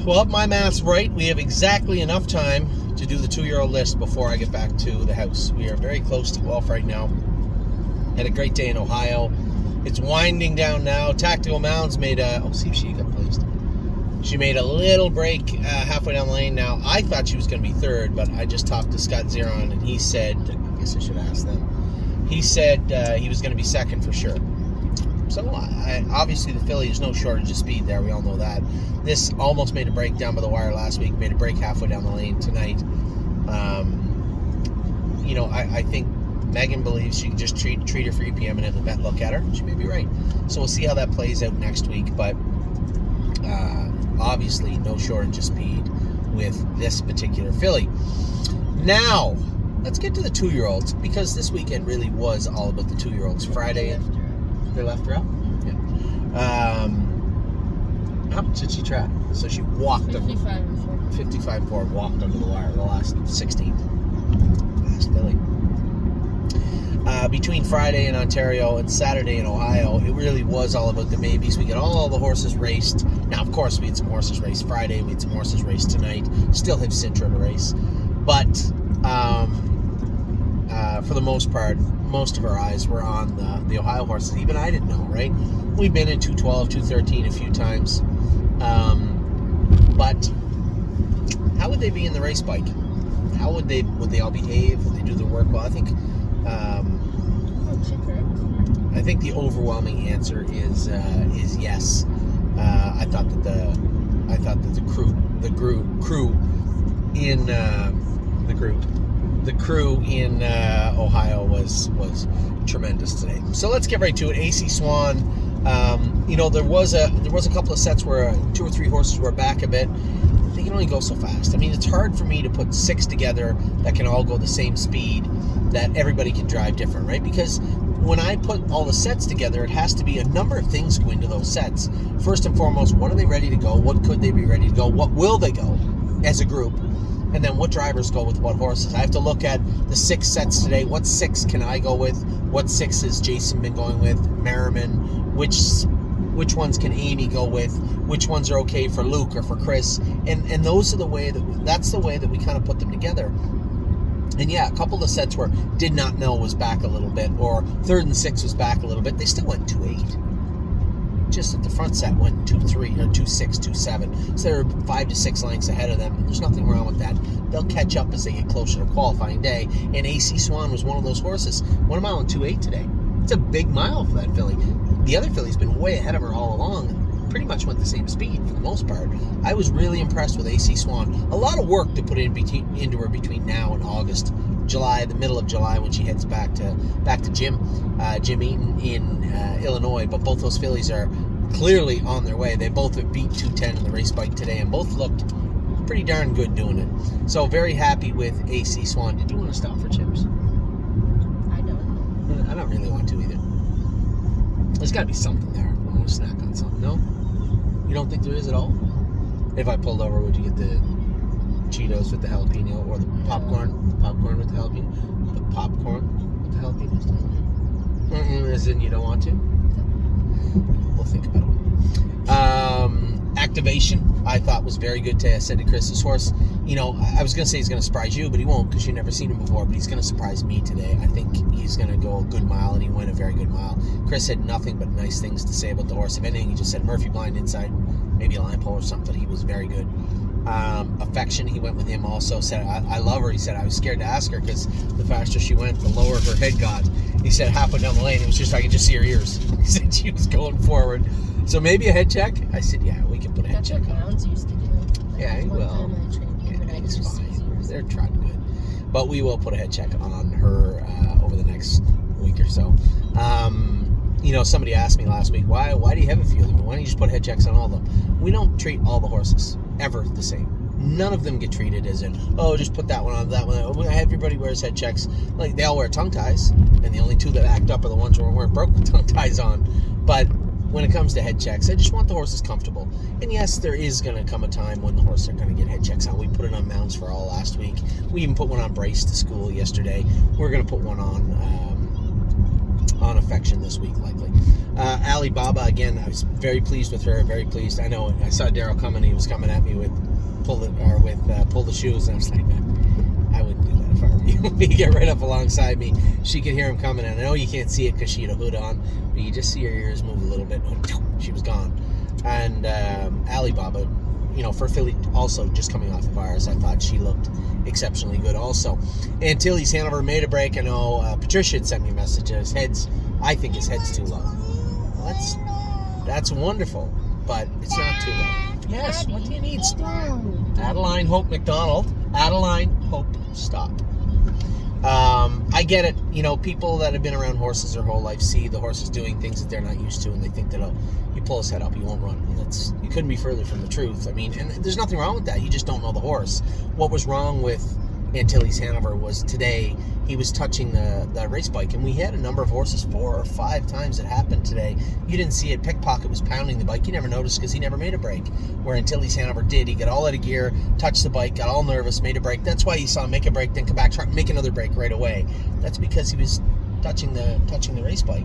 Well, if my math's right, we have exactly enough time to do the 2-year-old list before I get back to the house. We are very close to golf right now. Had a great day in Ohio. It's winding down now. Tactical Mounds made a... Oh, see if she got placed. She made a little break halfway down the lane. Now, I thought she was going to be third, but I just talked to Scott Zeron, and he said... I guess I should ask them. He said he was going to be second for sure. So, obviously, the filly, there's no shortage of speed there. We all know that. This almost made a break down by the wire last week. Made a break halfway down the lane tonight. I think Megan believes she can just treat her for EPM and have the vet look at her. She may be right. So we'll see how that plays out next week. But obviously, no shortage of speed with this particular filly. Now, let's get to the 2-year-olds, because this weekend really was all about the 2-year-olds. Friday, they left her out? Yeah. How much did she track? So she walked 55 walked under the wire the last 16. Last filly. Between Friday in Ontario and Saturday in Ohio, it really was all about the maybes. We got all the horses raced. Now, of course, we had some horses raced Friday. We had some horses raced tonight. Still have Citra to race. But for the most part, most of our eyes were on the Ohio horses. Even I didn't know, right? We've been in 212, 213 a few times. But how would they be in the race bike? How would they all behave? Would they do their work well? I think the overwhelming answer is yes. I thought that the crew in Ohio was tremendous today. So let's get right to it. AC Swan. There was a couple of sets where 2 or 3 horses were back a bit. They can only go so fast. I mean, it's hard for me to put 6 together that can all go the same speed, that everybody can drive different, right? Because when I put all the sets together, it has to be a number of things go into those sets. First and foremost, what are they ready to go? What could they be ready to go? What will they go as a group? And then what drivers go with what horses? I have to look at the 6 sets today. What 6 can I go with? What 6 has Jason been going with? Merriman? Which ones can Amy go with? Which ones are okay for Luke or for Chris? And those are that's the way that we kind of put them together. And yeah, a couple of sets where did not know was back a little bit, or 3rd and 6 was back a little bit. They still went 2-8. Just at the front set went 2-3 or 2-6, 2-7. So they're 5 to 6 lengths ahead of them. And there's nothing wrong with that. They'll catch up as they get closer to qualifying day. And AC Swan was one of those horses. 1 mile and 2-8 today. It's a big mile for that filly. The other filly's been way ahead of her all along. Pretty much went the same speed for the most part. I was really impressed with AC Swan. A lot of work to put into her between now and August, July, the middle of July, when she heads back to Jim Eaton in Illinois. But both those fillies are clearly on their way. They both have beat 210 in the race bike today, and both looked pretty darn good doing it. So very happy with AC Swan. Did you want to stop for chips? I don't. I don't really want to either. There's got to be something there. I want to snack on something. No? You don't think there is at all? If I pulled over, would you get the Cheetos with the jalapeno, or the popcorn with the jalapeno? The popcorn with the jalapenos? As in you don't want to? We'll think about it. Activation, I thought, was very good today. I said to Chris, this horse, I was going to say he's going to surprise you, but he won't, because you've never seen him before, but he's going to surprise me today. I think he's going to go a good mile, and he went a very good mile. Chris had nothing but nice things to say about the horse. If anything, he just said Murphy blind inside, maybe a line pole or something. He was very good. Affection, he went with him also. Said, I love her. He said, I was scared to ask her, because the faster she went, the lower her head got. He said halfway down the lane, it was just, I could just see her ears. He said she was going forward. So maybe a head check? I said, yeah, we can put a head check on. Mounds used to do. Yeah, he will. It's fine. They're trying good. But we will put a head check on her over the next week or so. Somebody asked me last week, why do you have a few of them? Why don't you just put head checks on all of them? We don't treat all the horses ever the same. None of them get treated as in, just put that one on, that one. Everybody wears head checks. Like, they all wear tongue ties, and the only 2 that act up are the ones who weren't broke with tongue ties on. But when it comes to head checks, I just want the horses comfortable. And yes, there is going to come a time when the horses are going to get head checks on. We put it on Mounds for All last week. We even put one on Brace to school yesterday. We're going to put one on on affection this week, likely. Alibaba, again, I was very pleased with her, very pleased. I know I saw Daryl coming, he was coming at me with pull the shoes, and I was like, I wouldn't do that if I were you. He'd get right up alongside me. She could hear him coming, and I know you can't see it because she had a hood on, but you just see her ears move a little bit. She was gone. And Alibaba, for Philly, also just coming off of ours, I thought she looked exceptionally good also. Antilles Hanover made a break. I know Patricia had sent me a message. I think his head's too low. Well, that's wonderful, but it's not too low. Yes, what do you need? Adeline Hope McDonald. Adeline Hope, stop. I get it. People that have been around horses their whole life see the horses doing things that they're not used to, and they think that, you pull his head up, he won't run. You couldn't be further from the truth. I mean, and there's nothing wrong with that. You just don't know the horse. What was wrong with Antilles Hanover was today he was touching the race bike, and we had a number of horses, 4 or 5 times it happened today. You didn't see it. Pickpocket was pounding the bike. You never noticed because he never made a break. Where Antilles Hanover did. He got all out of gear, touched the bike, got all nervous, made a break. That's why you saw him make a break, then come back, try to make another break right away. That's because he was touching the race bike.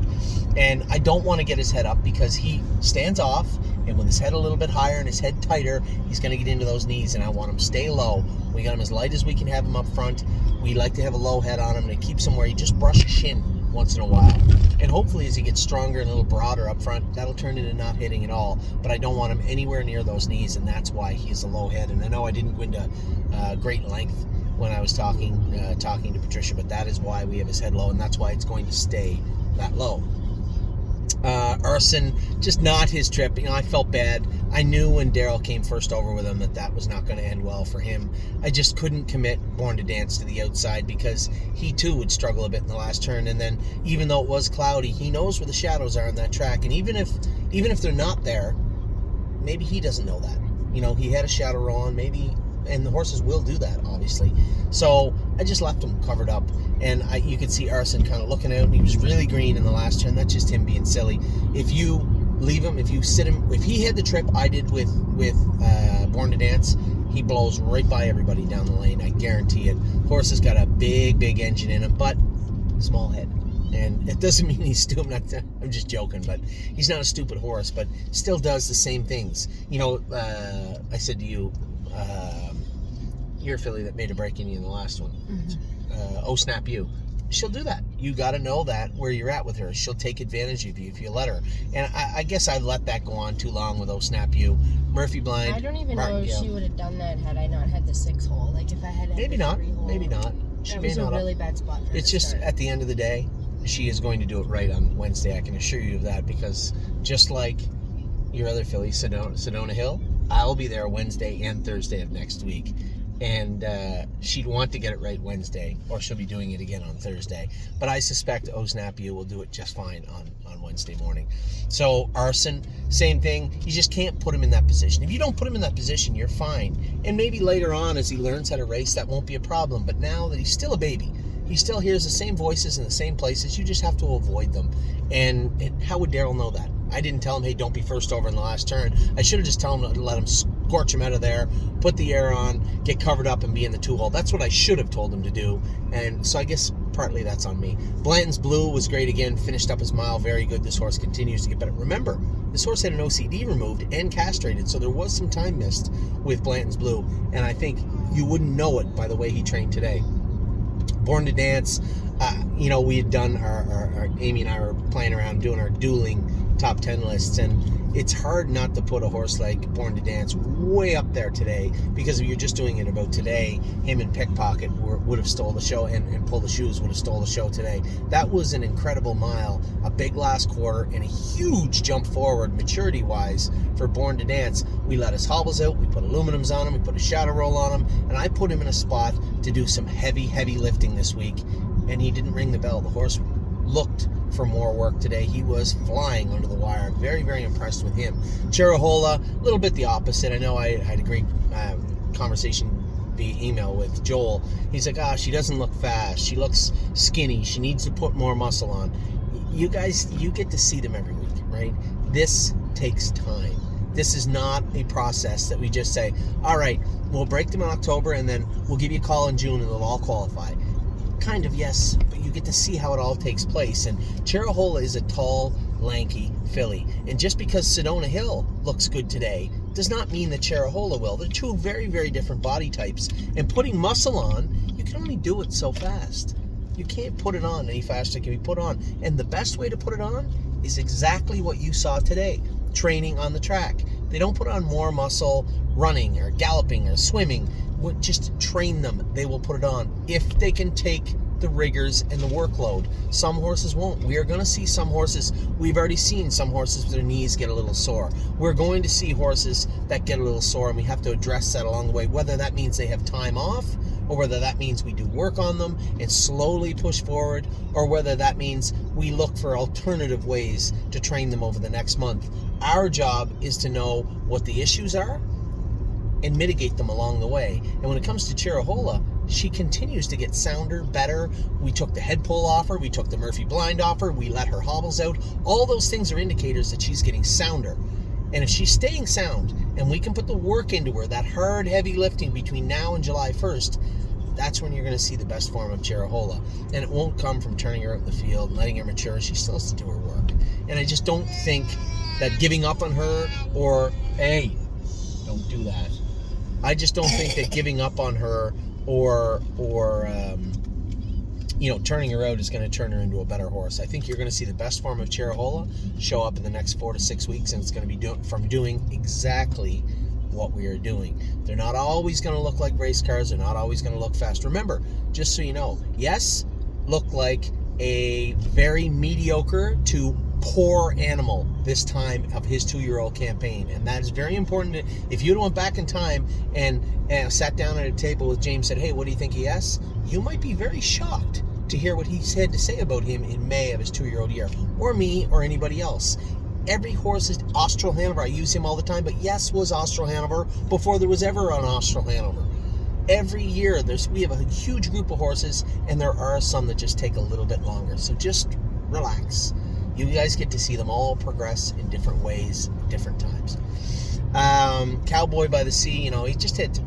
And I don't want to get his head up because he stands off, and with his head a little bit higher and his head tighter, he's going to get into those knees, and I want him to stay low. We got him as light as we can have him up front. We like to have a low head on him, and it keeps him where he just brush a shin once in a while. And hopefully as he gets stronger and a little broader up front, that'll turn into not hitting at all. But I don't want him anywhere near those knees, and that's why he is a low head. And I know I didn't go into great length when I was talking to Patricia, but that is why we have his head low, and that's why it's going to stay that low. Arson, just not his trip. I felt bad. I knew when Daryl came first over with him that was not going to end well for him. I just couldn't commit Born to Dance to the outside because he too would struggle a bit in the last turn. And then even though it was cloudy, he knows where the shadows are on that track. And even if they're not there, maybe he doesn't know that. He had a shadow roll on, maybe. And the horses will do that, obviously. So I just left him covered up, and you could see Arson kind of looking out, and he was really green in the last turn. That's just him being silly. If you leave him, if you sit him, if he had the trip I did with Born to Dance, he blows right by everybody down the lane. I guarantee it. Horse has got a big engine in him, but small head. And it doesn't mean he's stupid. I'm just joking, but he's not a stupid horse, but still does the same things. I said to you, you're a filly that made a break in you in the last one. Mm-hmm. Snap you. She'll do that. You got to know that where you're at with her. She'll take advantage of you if you let her. And I guess I let that go on too long with Snap you. Murphy Blind. I don't even know if Martingale. she would have done that had I not had the 6 hole. Like if I had maybe the not. 3 hole. Maybe not. She that may was not a really bad spot for her. It's just at the end of the day, she is going to do it right on Wednesday. I can assure you of that, because just like your other filly, Sedona Hill, I'll be there Wednesday and Thursday of next week. And she'd want to get it right Wednesday, or she'll be doing it again on Thursday. But I suspect Snap you will do it just fine on Wednesday morning. So Arson, same thing. You just can't put him in that position. If you don't put him in that position, you're fine. And maybe later on, as he learns how to race, that won't be a problem. But now that he's still a baby, he still hears the same voices in the same places. You just have to avoid them. And how would Daryl know that? I didn't tell him, hey, don't be first over in the last turn. I should have just told him to let him scorch him out of there, put the air on, get covered up, and be in the 2 hole. That's what I should have told him to do. And so I guess partly that's on me. Blanton's Blue was great again, finished up his mile very good. This horse continues to get better. Remember, this horse had an OCD removed and castrated, so there was some time missed with Blanton's Blue. And I think you wouldn't know it by the way he trained today. Born to Dance, we had done our Amy and I were playing around doing our dueling top 10 lists, and it's hard not to put a horse like Born to Dance way up there today, because if you're just doing it about today, him and Pickpocket would have stole the show, and Pull the Shoes would have stole the show today. That was an incredible mile, a big last quarter, and a huge jump forward maturity-wise for Born to Dance. We let his hobbles out, we put aluminums on him, we put a shadow roll on him, and I put him in a spot to do some heavy lifting this week, and he didn't ring the bell. The horse looked for more work today. He was flying under the wire. Very, very impressed with him. Chirahola, a little bit the opposite. I know I had a great conversation via email with Joel. He's like, she doesn't look fast. She looks skinny. She needs to put more muscle on. You guys, you get to see them every week, right? This takes time. This is not a process that we just say, all right, we'll break them in October and then we'll give you a call in June and they'll all qualify. Kind of, yes, but you get to see how it all takes place. And Cherahola is a tall, lanky filly. And just because Sedona Hill looks good today does not mean that Cherahola will. They're two very, very different body types. And putting muscle on, you can only do it so fast. You can't put it on any faster than it can be put on. And the best way to put it on is exactly what you saw today, training on the track. They don't put on more muscle running or galloping or swimming. Just train them. They will put it on if they can take the rigors and the workload. Some horses won't. We are going to see some horses. We've already seen some horses with their knees get a little sore. We're going to see horses that get a little sore, and we have to address that along the way, whether that means they have time off, or whether that means we do work on them and slowly push forward, or whether that means we look for alternative ways to train them over the next month. Our job is to know what the issues are and mitigate them along the way. And when it comes to Cherahola, she continues to get sounder, better. We took the head pull off her. We took the Murphy blind off her. We let her hobbles out. All those things are indicators that she's getting sounder. And if she's staying sound and we can put the work into her, that hard, heavy lifting between now and July 1st, that's when you're going to see the best form of Cherahola. And it won't come from turning her out in the field and letting her mature. She still has to do her work. And I just don't think that giving up on her or, hey, don't do that. I just don't think that giving up on her or turning her out is going to turn her into a better horse. I think you're going to see the best form of Cherahola show up in the next 4 to 6 weeks, and it's going to be from doing exactly what we are doing. They're not always going to look like race cars. They're not always going to look fast. Remember, just so you know, yes, look like a very mediocre to poor animal this time of his 2-year-old campaign, and that is very important. If you went back in time and sat down at a table with James and said, hey, what do you think he has? You might be very shocked to hear what he had to say about him in May of his 2-year-old year, or me, or anybody else. Every horse is Austral Hanover. I use him all the time, but yes, was Austral Hanover before there was ever an Austral Hanover. Every year we have a huge group of horses, and there are some that just take a little bit longer. So just relax. You guys get to see them all progress in different ways, different times. Cowboy by the Sea, he just had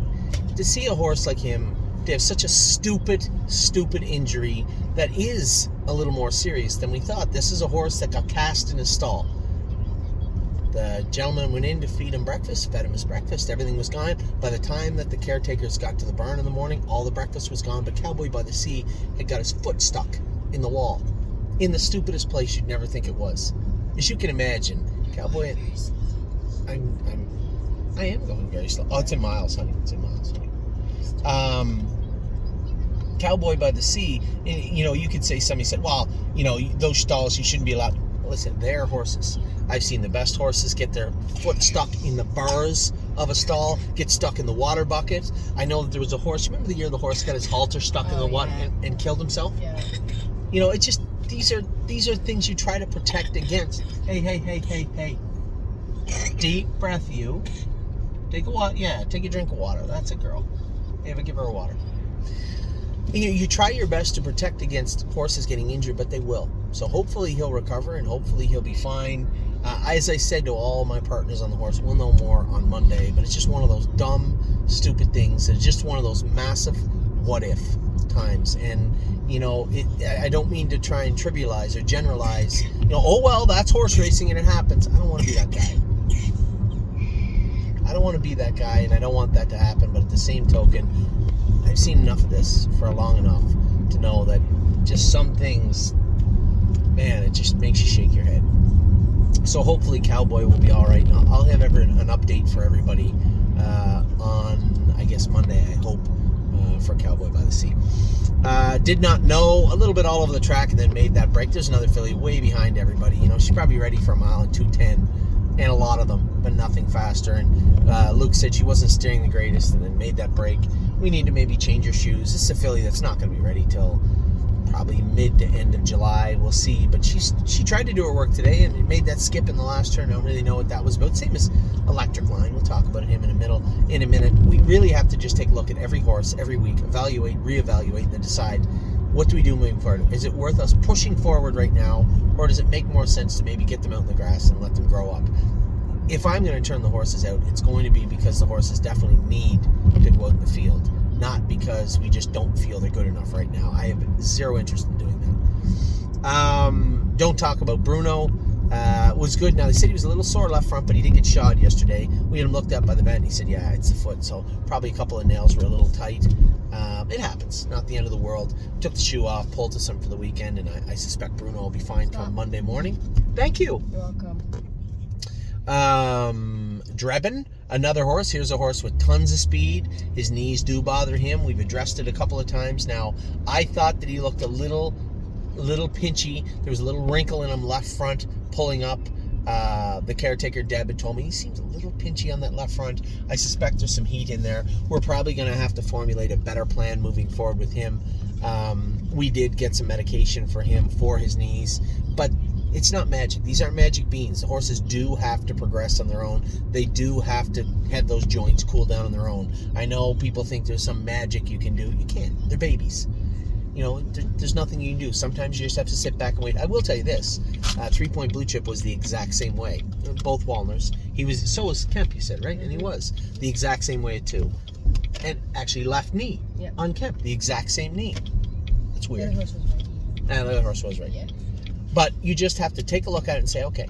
to see a horse like him to have such a stupid injury that is a little more serious than we thought. This is a horse that got cast in his stall. The gentleman went in to feed him breakfast, fed him his breakfast, everything was gone. By the time that the caretakers got to the barn in the morning, all the breakfast was gone, but Cowboy by the Sea had got his foot stuck in the wall, in the stupidest place you'd never think it was. As you can imagine, Cowboy, I am going very slow. Oh, it's in miles, honey. It's in miles, honey. Cowboy by the Sea, you could say, somebody said, well, those stalls, you shouldn't be allowed. Listen, they're horses. I've seen the best horses get their foot stuck in the bars of a stall, get stuck in the water bucket. I know that there was a horse, remember the year the horse got his halter stuck in the water and killed himself? Yeah. It's just, these are things you try to protect against. Hey. Deep breath, you. Take a drink of water. That's a girl. Hey, but give her a water. You try your best to protect against horses getting injured, but they will. So hopefully he'll recover, and hopefully he'll be fine. As I said to all my partners on the horse, we'll know more on Monday, but it's just one of those dumb, stupid things. It's just one of those massive what-if times. And, I don't mean to try and trivialize or generalize. Oh, well, that's horse racing and it happens. I don't want to be that guy. I don't want to be that guy, and I don't want that to happen. But at the same token, I've seen enough of this for long enough to know that just some things, man, it just makes you shake your head. So hopefully Cowboy will be all right. I'll have an update for everybody on, I guess, Monday, I hope, for Cowboy by the Sea. Did not know, a little bit all over the track, and then made that break. There's another filly way behind everybody. She's probably ready for a mile and 2:10, and a lot of them, but nothing faster. And Luke said she wasn't steering the greatest, and then made that break. We need to maybe change her shoes. This is a filly that's not going to be ready till probably mid to end of July. We'll see. But she tried to do her work today and made that skip in the last turn. I don't really know what that was about. Same as Electric Line. We'll talk about him in a minute. We really have to just take a look at every horse every week, evaluate, reevaluate, and then decide, what do we do moving forward? Is it worth us pushing forward right now, or does it make more sense to maybe get them out in the grass and let them grow up? If I'm going to turn the horses out, it's going to be because the horses definitely need to go out in the field. not because we just don't feel they're good enough right now. I have zero interest in doing that. Don't talk about Bruno. Was good. Now, they said he was a little sore left front, but he did get shod yesterday. We had him looked at by the vet, and he said, yeah, it's the foot. So probably a couple of nails were a little tight. It happens. Not the end of the world. Took the shoe off, poulticed him for the weekend, and I suspect Bruno will be fine come Monday morning. Thank you. You're welcome. Drebin, another horse. Here's a horse with tons of speed. His knees do bother him. We've addressed it a couple of times now. I thought that he looked a little pinchy. There was a little wrinkle in him left front pulling up. The caretaker Deb had told me he seems a little pinchy on that left front. I suspect there's some heat in there. We're probably going to have to formulate a better plan moving forward with him. We did get some medication for him for his knees, but it's not magic. These aren't magic beans. The horses do have to progress on their own. They do have to have those joints cool down on their own. I know people think there's some magic you can do. You can't. They're babies. You know, there's nothing you can do. Sometimes you just have to sit back and wait. I will tell you this. 3 Point Blue Chip was the exact same way. Both Walners. So was Kemp, you said, right? And he was. The exact same way, too. And actually left knee on Kemp. The exact same knee. That's weird. The other horse was right. And the other horse was right. Yeah. But you just have to take a look at it and say, okay,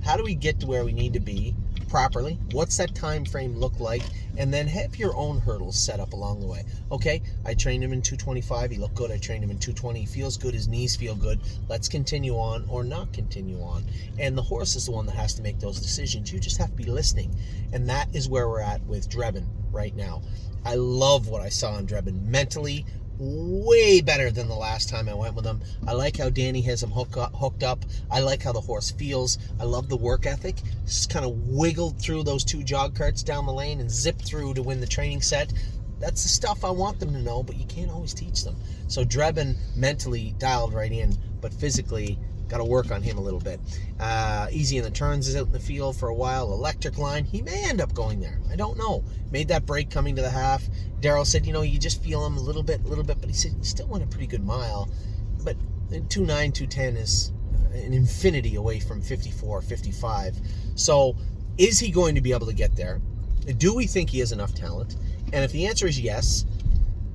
how do we get to where we need to be properly? What's that time frame look like? And then have your own hurdles set up along the way. Okay, I trained him in 225. He looked good. I trained him in 220. He feels good. His knees feel good. Let's continue on or not continue on. And the horse is the one that has to make those decisions. You just have to be listening. And that is where we're at with Drebin right now. I love what I saw in Drebin. Mentally, way better than the last time I went with him. I like how Danny has him hooked up. I like how the horse feels. I love the work ethic. Just kind of wiggled through those 2 jog carts down the lane and zipped through to win the training set. That's the stuff I want them to know, but you can't always teach them. So Drebin mentally dialed right in, but physically got to work on him a little bit. Easy in the turns is out in the field for a while. Electric Line, he may end up going there. I don't know. Made that break coming to the half. Daryl said, you just feel him a little bit, but he said he still went a pretty good mile. But 2.9, 2.10 is an infinity away from 54, 55. So is he going to be able to get there? Do we think he has enough talent? And if the answer is yes,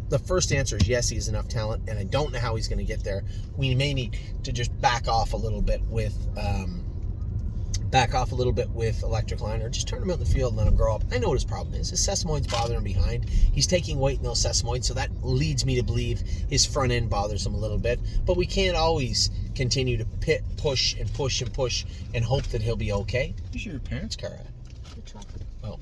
the first answer is yes, he has enough talent, and I don't know how he's going to get there. We may need to just back off a little bit with Electric Line, or just turn him out in the field and let him grow up. I know what his problem is. His sesamoid's bothering him behind. He's taking weight in those sesamoids, so that leads me to believe his front end bothers him a little bit. But we can't always continue to push and hope that he'll be okay. Where's your parents' car at? The truck. Oh.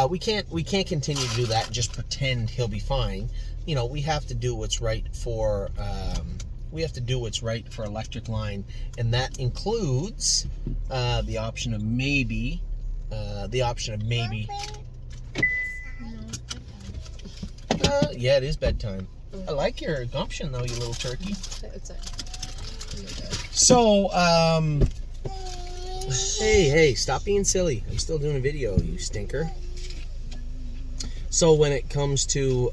We can't continue to do that and just pretend he'll be fine. We have to do what's right for Electric Line, and that includes the option of maybe. Yeah, it is bedtime. I like your gumption though, you little turkey. So, hey, stop being silly. I'm still doing a video, you stinker. So when it comes to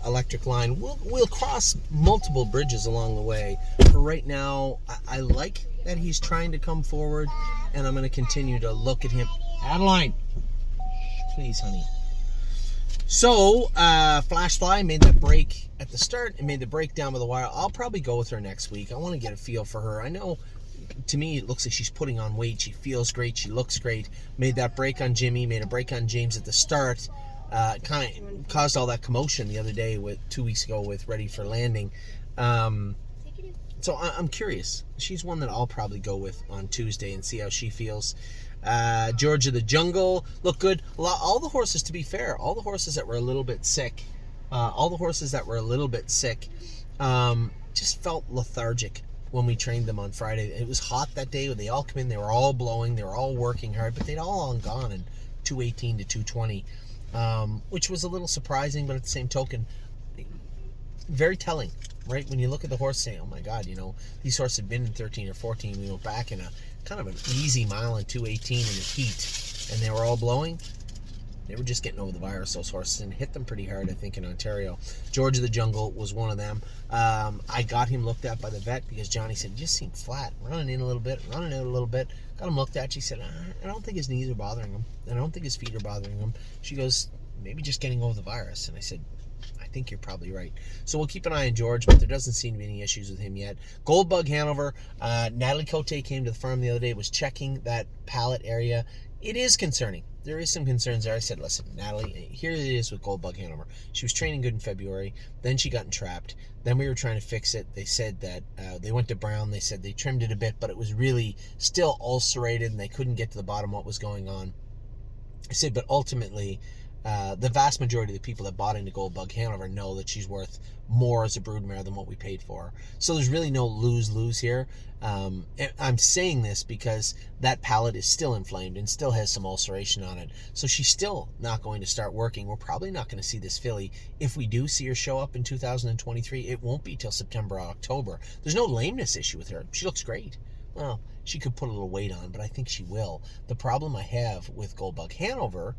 Electric Line, we'll cross multiple bridges along the way. For right now, I like that he's trying to come forward, and I'm going to continue to look at him. Adeline, please, honey. So, Flashfly made that break at the start and made the break down by the wire. I'll probably go with her next week. I want to get a feel for her. I know, to me, it looks like she's putting on weight. She feels great. She looks great. Made that break on Jimmy. Made a break on James at the start. Kind of caused all that commotion the other day 2 weeks ago with Ready for Landing. So I'm curious. She's one that I'll probably go with on Tuesday and see how she feels. Georgia the Jungle looked good. All the horses, to be fair, all the horses that were a little bit sick, just felt lethargic when we trained them on Friday. It was hot that day. When they all come in, they were all blowing, they were all working hard, but they'd all gone in 218 to 220. Which was a little surprising, but at the same token, very telling, right? When you look at the horse, say, oh my God, these horses had been in 13 or 14. We went back in a kind of an easy mile in 218 in the heat, and they were all blowing. They were just getting over the virus, those horses, and hit them pretty hard, I think, in Ontario. Georgia the Jungle was one of them. I got him looked at by the vet because Johnny said, he just seemed flat, running in a little bit, running out a little bit. Got him looked at. She said, I don't think his knees are bothering him, and I don't think his feet are bothering him. She goes, maybe just getting over the virus. And I said, I think you're probably right. So we'll keep an eye on George, but there doesn't seem to be any issues with him yet. Goldbug Hanover, Natalie Cote came to the farm the other day, was checking that pallet area. It is concerning. There is some concerns there. I said, listen, Natalie, here it is with Goldbug Hanover. She was training good in February. Then she got entrapped. Then we were trying to fix it. They said that they went to Brown. They said they trimmed it a bit, but it was really still ulcerated, and they couldn't get to the bottom of what was going on. I said, but ultimately, the vast majority of the people that bought into Goldbug Hanover know that she's worth more as a broodmare than what we paid for her. So there's really no lose-lose here. I'm saying this because that palate is still inflamed and still has some ulceration on it. So she's still not going to start working. We're probably not going to see this filly. If we do see her show up in 2023, it won't be till September or October. There's no lameness issue with her. She looks great. Well, she could put a little weight on, but I think she will. The problem I have with Goldbug Hanover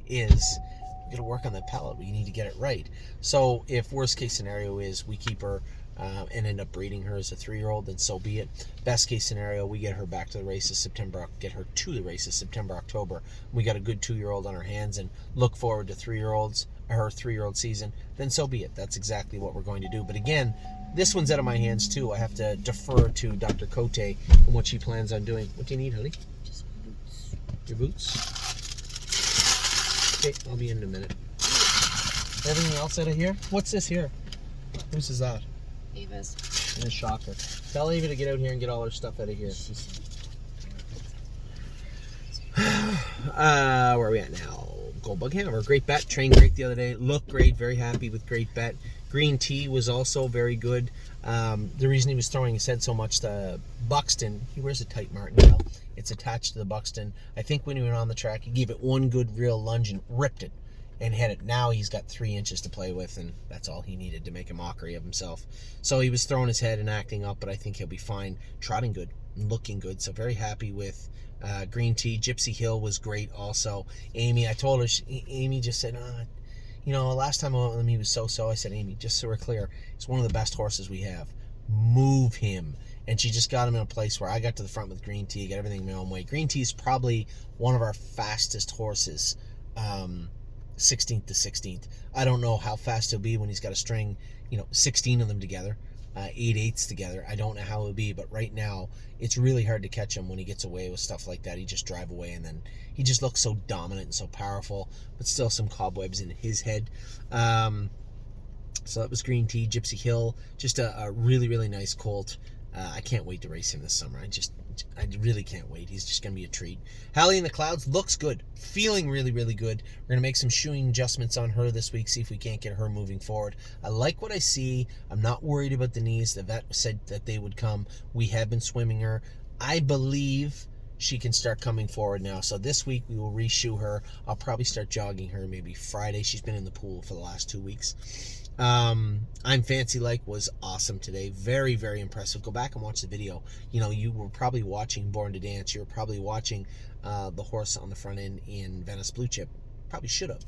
is we got to work on that palate. We need to get it right. So if worst case scenario is we keep her and end up breeding her as a 3-year-old, then so be it. Best case scenario, we get her back to the races September, get her to the races September, October. We got a good 2-year-old on our hands and look forward to 3-year-olds, her 3-year-old season, then so be it. That's exactly what we're going to do. But again, this one's out of my hands too. I have to defer to Dr. Cote and what she plans on doing. What do you need, honey? Just boots. Your boots? Okay, I'll be in a minute. Everything else out of here? What's this here? Whose is that? Ava's. And a shocker. Tell Ava to get out here and get all her stuff out of here. Where are we at now? Goldbug Hanover. Great bet. Trained great the other day. Looked great. Very happy with Great Bet. Green Tea was also very good. The reason he was throwing his head so much to Buxton, he wears a tight martingale. It's attached to the Buxton. I think when he went on the track, he gave it one good real lunge and ripped it and hit it. Now he's got 3 inches to play with, and that's all he needed to make a mockery of himself. So he was throwing his head and acting up, but I think he'll be fine. Trotting good and looking good. So very happy with Green Tea. Gypsy Hill was great also. Amy, I told her, Amy just said, you know, last time I went with him, he was so-so. I said, Amy, just so we're clear, he's one of the best horses we have. Move him. And she just got him in a place where I got to the front with Green Tea, got everything my own way. Green Tea is probably one of our fastest horses, 16th to 16th. I don't know how fast he'll be when he's got a string, 16 of them together, 8/8 together. I don't know how he'll be, but right now, it's really hard to catch him when he gets away with stuff like that. He just drive away, and then he just looks so dominant and so powerful, but still some cobwebs in his head. So that was Green Tea. Gypsy Hill, just a really, really nice colt. I can't wait to race him this summer. I really can't wait. He's just going to be a treat. Hallie in the Clouds looks good. Feeling really, really good. We're going to make some shoeing adjustments on her this week, see if we can't get her moving forward. I like what I see. I'm not worried about the knees. The vet said that they would come. We have been swimming her. I believe she can start coming forward now. So this week we will reshoe her. I'll probably start jogging her maybe Friday. She's been in the pool for the last 2 weeks. I'm Fancy Like was awesome today. Very, very impressive. Go back and watch the video. You were probably watching Born to Dance. You were probably watching the horse on the front end in Venice Blue Chip. Probably should have.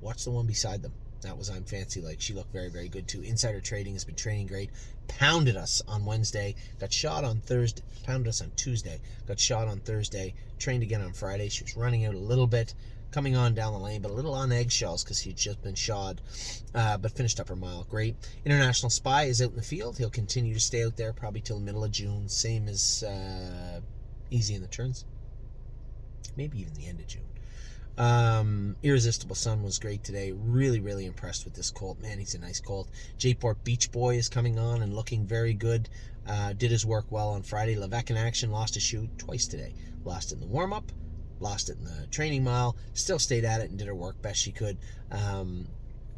Watch the one beside them. That was I'm Fancy Like. She looked very, very good too. Insider Trading has been training great. Pounded us on Wednesday. Got shot on Thursday. Pounded us on Tuesday. Got shot on Thursday. Trained again on Friday. She was running out a little bit, coming on down the lane, but a little on eggshells because he'd just been shod, but finished up her mile. Great. International Spy is out in the field. He'll continue to stay out there probably till the middle of June, same as Easy in the Turns, maybe even the end of June. Irresistible Sun was great today. Really, really impressed with this colt. Man, he's a nice colt. J-Port Beach Boy is coming on and looking very good. Did his work well on Friday. Levesque in action, lost a shoe twice today. Lost it in the warm-up, lost it in the training mile, still stayed at it and did her work best she could.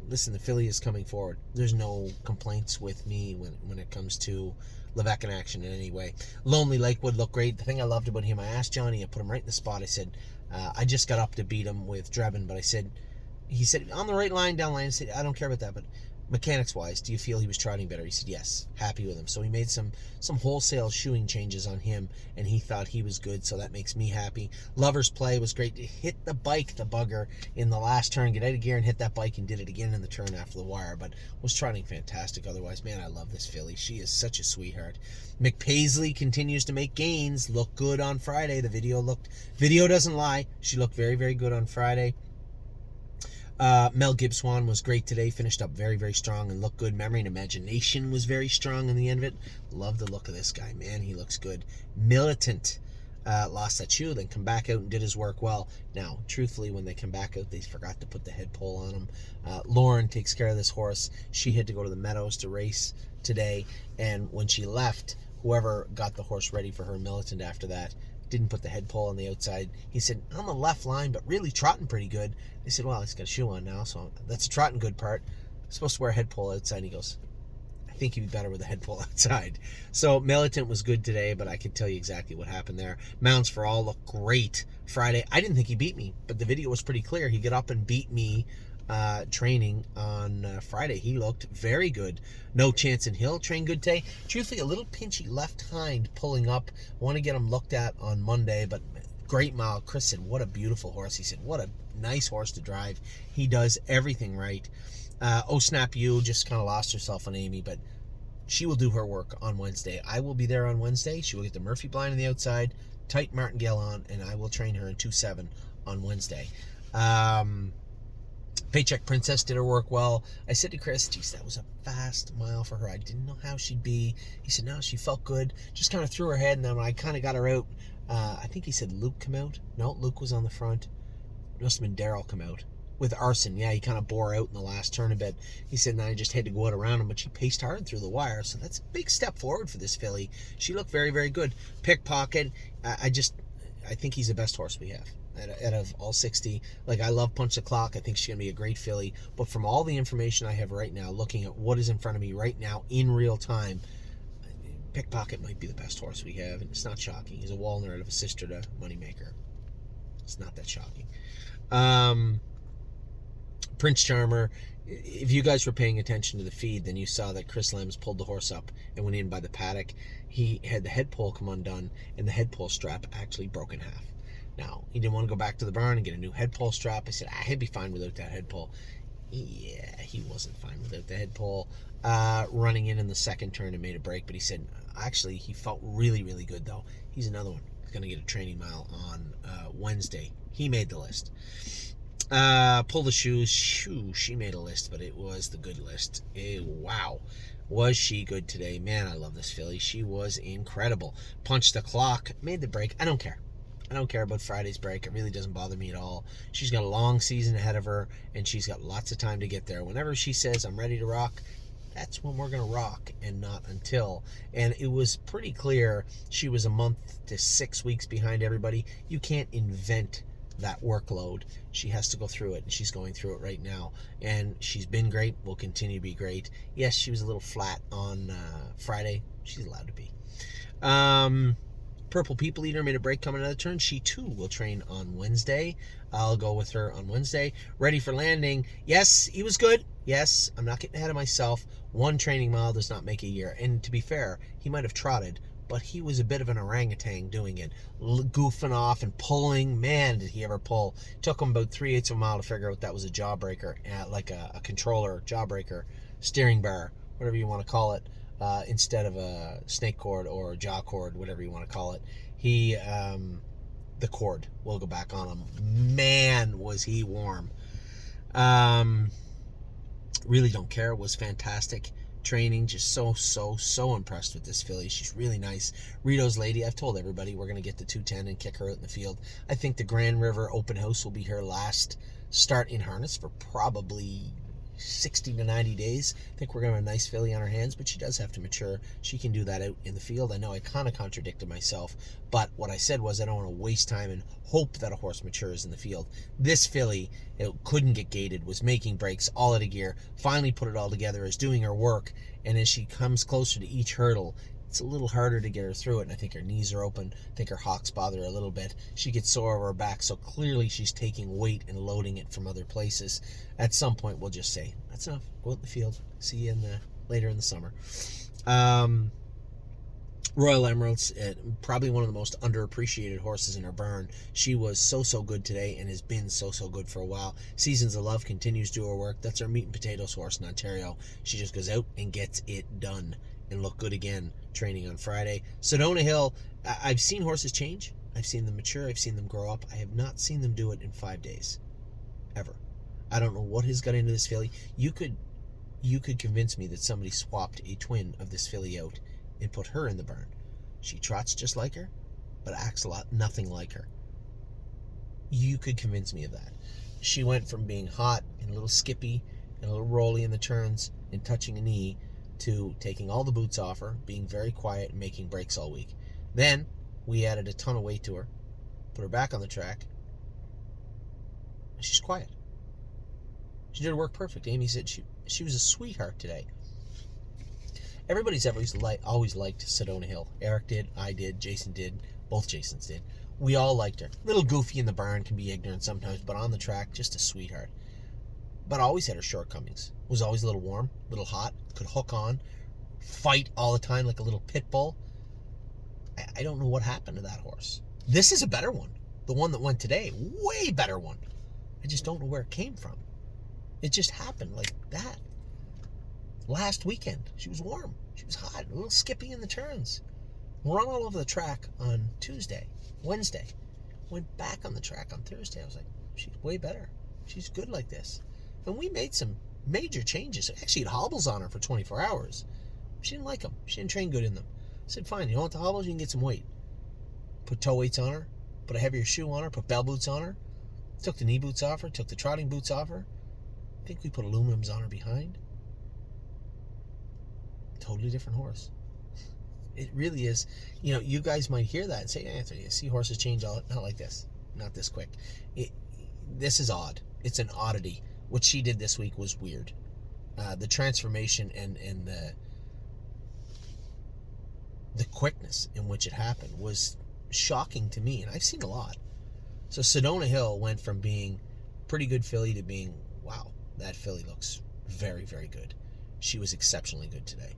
Listen, the filly is coming forward. There's no complaints with me when it comes to Levesque in action in any way. Lonely Lakewood looked great. The thing I loved about him, I asked Johnny, I put him right in the spot. I said, I just got up to beat him with Drebin, but he said, on the right line, down line. I said, I don't care about that, but mechanics-wise, do you feel he was trotting better? He said, yes, happy with him. So he made some wholesale shoeing changes on him, and he thought he was good, so that makes me happy. Lover's Play was great. Hit the bike, the bugger, in the last turn. Get out of gear and hit that bike, and did it again in the turn after the wire, but was trotting fantastic otherwise. Man, I love this filly. She is such a sweetheart. McPaisley continues to make gains. Looked good on Friday. The video doesn't lie. She looked very, very good on Friday. Mel Gibbs Swan was great today. Finished up very, very strong and looked good. Memory and Imagination was very strong in the end of it. Love the look of this guy, man. He looks good. Militant lost that shoe, then come back out and did his work well. Now, truthfully, when they come back out, they forgot to put the head pole on him. Lauren takes care of this horse. She had to go to the meadows to race today, and when she left, whoever got the horse ready for her Militant after that didn't put the head pole on the outside. He said, on the left line, but really trotting pretty good. They said, well, he's got a shoe on now, so that's a trotting good part. Supposed to wear a head pole outside. And he goes, I think he'd be better with a head pole outside. So Militant was good today, but I can tell you exactly what happened there. Mounds for All looked great Friday. I didn't think he beat me, but the video was pretty clear. He got up and beat me training on Friday. He looked very good. No Chance in Hill trained good today. Truthfully, a little pinchy left hind pulling up. Want to get him looked at on Monday, but great mile. Chris said, what a beautiful horse. He said, what a nice horse to drive. He does everything right. Oh Snap You just kind of lost herself on Amy, but she will do her work on Wednesday. I will be there on Wednesday. She will get the Murphy blind on the outside, tight martingale on, and I will train her in 2-7 on Wednesday. Paycheck Princess did her work well. I said to Chris, geez, that was a fast mile for her. I didn't know how she'd be. He said, no, she felt good. Just kind of threw her head, and then when I kind of got her out, I think he said Luke come out. No, Luke was on the front. It must have been Daryl come out. With Arson, yeah, he kind of bore out in the last turn a bit. He said, and I just had to go out around him, but she paced hard through the wire, so that's a big step forward for this filly. She looked very, very good. Pickpocket, I think he's the best horse we have. Out of all 60, like I love Punch the Clock. I think she's gonna be a great filly. But from all the information I have right now, looking at what is in front of me right now in real time, Pickpocket might be the best horse we have, and it's not shocking. He's a Walner out of a sister to Moneymaker. It's not that shocking. Prince Charmer. If you guys were paying attention to the feed, then you saw that Chris Lems pulled the horse up and went in by the paddock. He had the head pole come undone, and the head pole strap actually broke in half. Now, he didn't want to go back to the barn and get a new head pole strap. I said, he'd be fine without that head pole. Yeah, he wasn't fine without the head pole. Running in the second turn and made a break, but he said, actually, he felt really, really good, though. He's another one. He's going to get a training mile on Wednesday. He made the list. Pull the shoes. Shoo, she made a list, but it was the good list. Wow. Was she good today? Man, I love this filly. She was incredible. Punch the Clock. Made the break. I don't care. I don't care about Friday's break. It really doesn't bother me at all. She's got a long season ahead of her, and she's got lots of time to get there. Whenever she says, I'm ready to rock, that's when we're going to rock, and not until. And it was pretty clear she was a month to 6 weeks behind everybody. You can't invent that workload. She has to go through it, and she's going through it right now. And she's been great, will continue to be great. Yes, she was a little flat on Friday. She's allowed to be. Purple People Eater made a break coming another turn. She too will train on Wednesday. I'll go with her on Wednesday. Ready for Landing. Yes, he was good. Yes, I'm not getting ahead of myself. One training mile does not make a year. And to be fair, he might have trotted, but he was a bit of an orangutan doing it. Goofing off and pulling. Man, did he ever pull. Took him about 3/8 of a mile to figure out that was a jawbreaker, like a controller, jawbreaker, steering bar, whatever you want to call it. Instead of a snake cord or jaw cord, whatever you want to call it. The cord will go back on him. Man, was he warm. Really don't care. Was fantastic training. Just so impressed with this filly. She's really nice. Rito's Lady, I've told everybody we're going to get to 210 and kick her out in the field. I think the Grand River Open House will be her last start in harness for probably 60 to 90 days. I think we're going to have a nice filly on our hands, but she does have to mature. She can do that out in the field. I know I kind of contradicted myself, but what I said was I don't want to waste time and hope that a horse matures in the field. This filly, it couldn't get gated, was making breaks all out of gear, finally put it all together, is doing her work, and as she comes closer to each hurdle, it's a little harder to get her through it, and I think her knees are open. I think her hocks bother her a little bit. She gets sore over her back, so clearly she's taking weight and loading it from other places. At some point, we'll just say, that's enough. Go out in the field. See you later in the summer. Royal Emeralds, probably one of the most underappreciated horses in her barn. She was so good today and has been so good for a while. Seasons of Love continues to do her work. That's our meat and potatoes horse in Ontario. She just goes out and gets it done and look good again training on Friday. Sedona Hill, I've seen horses change. I've seen them mature. I've seen them grow up. I have not seen them do it in 5 days. Ever. I don't know what has got into this filly. You could convince me that somebody swapped a twin of this filly out and put her in the barn. She trots just like her, but acts nothing like her. You could convince me of that. She went from being hot and a little skippy and a little rolly in the turns and touching a knee to taking all the boots off her, being very quiet and making breaks all week. Then we added a ton of weight to her, put her back on the track, and she's quiet. She did her work perfect. Amy said she was a sweetheart today. Everybody's always liked Sedona Hill. Eric did, I did, Jason did, both Jasons did. We all liked her. Little goofy in the barn, can be ignorant sometimes, but on the track, just a sweetheart. But always had her shortcomings. Was always a little warm, a little hot, could hook on, fight all the time like a little pit bull. I don't know what happened to that horse. This is a better one. The one that went today, way better one. I just don't know where it came from. It just happened like that. Last weekend, she was warm. She was hot, a little skippy in the turns. Run all over the track on Tuesday, Wednesday. Went back on the track on Thursday. I was like, she's way better. She's good like this. And we made some major changes. Actually, had hobbles on her for 24 hours. She didn't like them. She didn't train good in them. I said, fine, you don't want the hobbles? You can get some weight. Put toe weights on her. Put a heavier shoe on her. Put bell boots on her. Took the knee boots off her. Took the trotting boots off her. I think we put aluminums on her behind. Totally different horse. It really is. You know, you guys might hear that and say, Anthony, you see horses change all, not like this. Not this quick. This is odd. It's an oddity. What she did this week was weird. The transformation and the quickness in which it happened was shocking to me, and I've seen a lot. So Sedona Hill went from being pretty good filly to being, wow, that filly looks very, very good. She was exceptionally good today.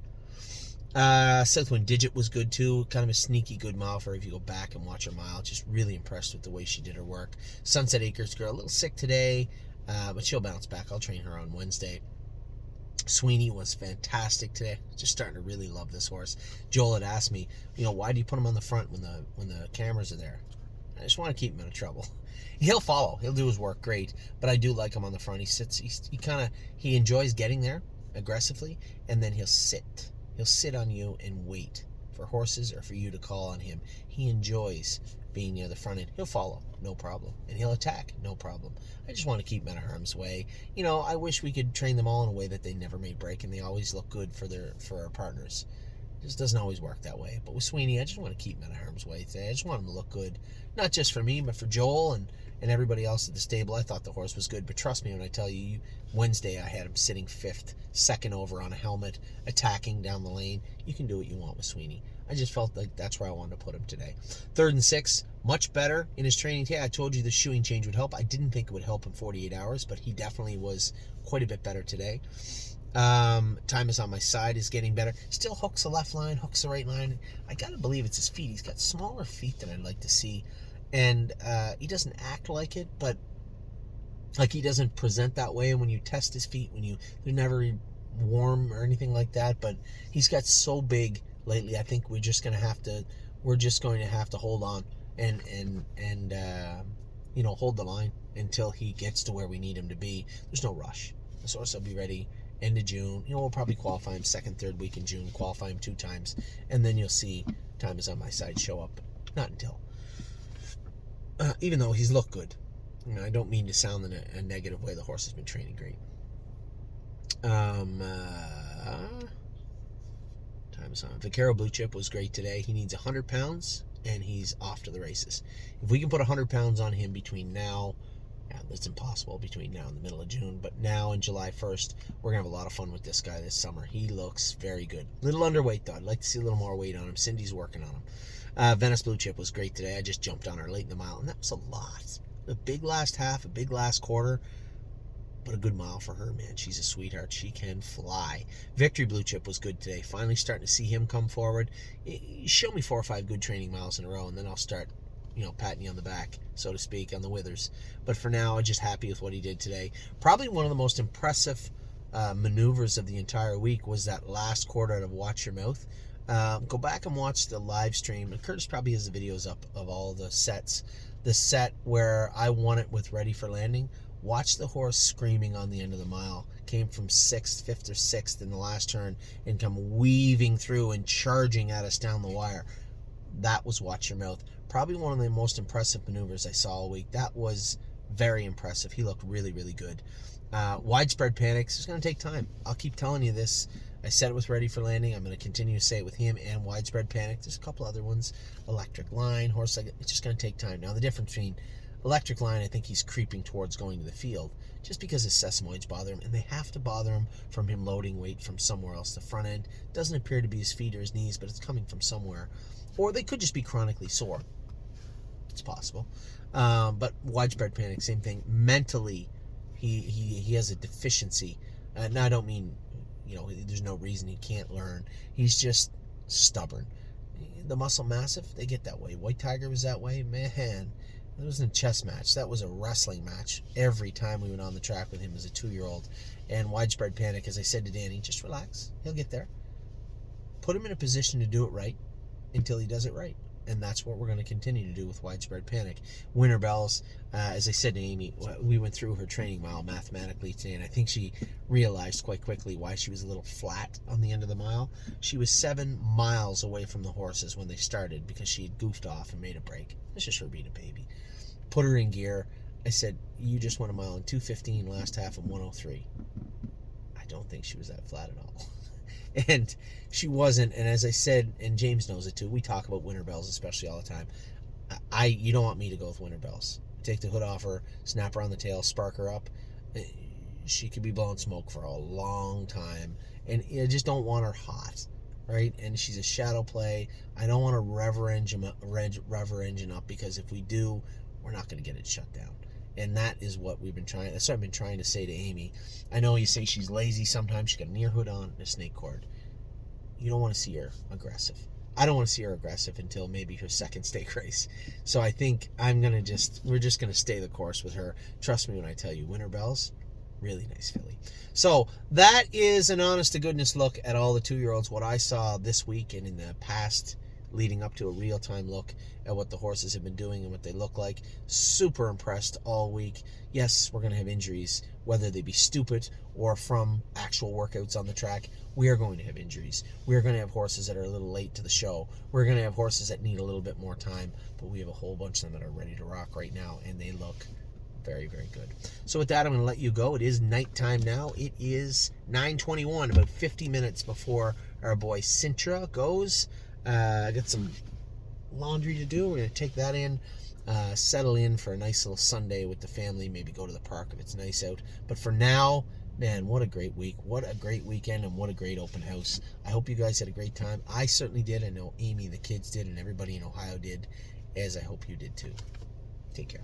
Southwind Digit was good too. Kind of a sneaky good mile for her if you go back and watch her mile. Just really impressed with the way she did her work. Sunset Acres girl, a little sick today, but she'll bounce back. I'll train her on Wednesday. Sweeney was fantastic today. Just starting to really love this horse. Joel had asked me, why do you put him on the front when the cameras are there? I just want to keep him out of trouble. He'll follow. He'll do his work great, but I do like him on the front. He sits. He enjoys getting there aggressively, and then he'll sit. He'll sit on you and wait for horses or for you to call on him. He enjoys being near the front end. He'll follow, no problem. And he'll attack, no problem. I just want to keep him out of harm's way. I wish we could train them all in a way that they never made break and they always look good for our partners. It just doesn't always work that way. But with Sweeney, I just want to keep him out of harm's way today. I just want him to look good. Not just for me, but for Joel and everybody else at the stable. I thought the horse was good, but trust me when I tell you, Wednesday I had him sitting fifth, second over on a helmet, attacking down the lane. You can do what you want with Sweeney. I just felt like that's where I wanted to put him today. Third and sixth, much better in his training today. I told you the shoeing change would help. I didn't think it would help in 48 hours, but he definitely was quite a bit better today. Time is on my side, is getting better. Still hooks the left line, hooks the right line. I gotta believe it's his feet. He's got smaller feet than I'd like to see. And he doesn't act like it, but like he doesn't present that way. And when you test his feet, they're never warm or anything like that. But he's got so big lately. I think we're just going to have to hold on and hold the line until he gets to where we need him to be. There's no rush. This horse will be ready end of June. We'll probably qualify him second, third week in June. Qualify him 2 times, and then you'll see Time Is on My Side show up. Not until. Even though he's looked good. I don't mean to sound in a negative way. The horse has been training great. Time is on. Vaquero Blue Chip was great today. He needs 100 pounds, and he's off to the races. If we can put 100 pounds on him between now, that's impossible between now and the middle of June, but now and July 1st, we're going to have a lot of fun with this guy this summer. He looks very good. Little underweight, though. I'd like to see a little more weight on him. Cindy's working on him. Venice Blue Chip was great today. I just jumped on her late in the mile, and that was a lot. A big last half, a big last quarter, but a good mile for her, man. She's a sweetheart. She can fly. Victory Blue Chip was good today. Finally starting to see him come forward. Show me 4 or 5 good training miles in a row, and then I'll start, patting you on the back, so to speak, on the withers. But for now, I'm just happy with what he did today. Probably one of the most impressive maneuvers of the entire week was that last quarter out of Watch Your Mouth. Go back and watch the live stream. And Curtis probably has the videos up of all the sets. The set where I won it with Ready for Landing Watch the horse screaming on the end of the mile. Came from fifth or sixth in the last turn and come weaving through and charging at us down the wire. That was watch your mouth. Probably one of the most impressive maneuvers I saw all week. That was very impressive. He looked really, really good. Widespread panics. It's going to take time. I'll keep telling you this. I said it with Ready for Landing. I'm going to continue to say it with him and Widespread Panic. There's a couple other ones. Electric Line, Horse Like. It's just going to take time. Now, the difference between Electric Line, I think he's creeping towards going to the field just because his sesamoids bother him, and they have to bother him from him loading weight from somewhere else. The front end doesn't appear to be his feet or his knees, but it's coming from somewhere. Or they could just be chronically sore. It's possible. But Widespread Panic, same thing. Mentally, he has a deficiency. Now, I don't mean, there's no reason he can't learn. He's just stubborn. The Muscle Massive, they get that way. White Tiger was that way. Man, it wasn't a chess match. That was a wrestling match every time we went on the track with him as a 2-year-old. And Widespread Panic, as I said to Danny, just relax. He'll get there. Put him in a position to do it right until he does it right. And that's what we're going to continue to do with Widespread Panic. Winter Bells, as I said to Amy, we went through her training mile mathematically today, and I think she realized quite quickly why she was a little flat on the end of the mile. She was 7 miles away from the horses when they started because she had goofed off and made a break. It's just her being a baby. Put her in gear. I said, you just went a mile in 2:15, last half in 1:03. I don't think she was that flat at all. And she wasn't, and as I said, and James knows it too, we talk about Winter Bells especially all the time. You don't want me to go with Winter Bells. Take the hood off her, snap her on the tail, spark her up. She could be blowing smoke for a long time, and I just don't want her hot, right? And she's a shadow play. I don't want to rev her engine up, because if we do, we're not going to get it shut down. And that is what we've been trying. That's what I've been trying to say to Amy. I know you say she's lazy sometimes. She's got an ear hood on and a snake cord. You don't want to see her aggressive. I don't want to see her aggressive until maybe her second stake race. So I think we're just going to stay the course with her. Trust me when I tell you, Winter Bells, really nice filly. So that is an honest-to-goodness look at all the 2-year-olds, what I saw this week and in the past, leading up to a real-time look at what the horses have been doing and what they look like. Super impressed all week. Yes, we're going to have injuries, whether they be stupid or from actual workouts on the track. We are going to have injuries. We are going to have horses that are a little late to the show. We're going to have horses that need a little bit more time, but we have a whole bunch of them that are ready to rock right now, and they look very, very good. So with that, I'm going to let you go. It is nighttime now. It is 9:21, about 50 minutes before our boy Sintra goes. I got some laundry to do. We're going to take that in, settle in for a nice little Sunday with the family, maybe go to the park if it's nice out. But for now, man, what a great week. What a great weekend, and what a great open house. I hope you guys had a great time. I certainly did. I know Amy, the kids did, and everybody in Ohio did, as I hope you did too. Take care.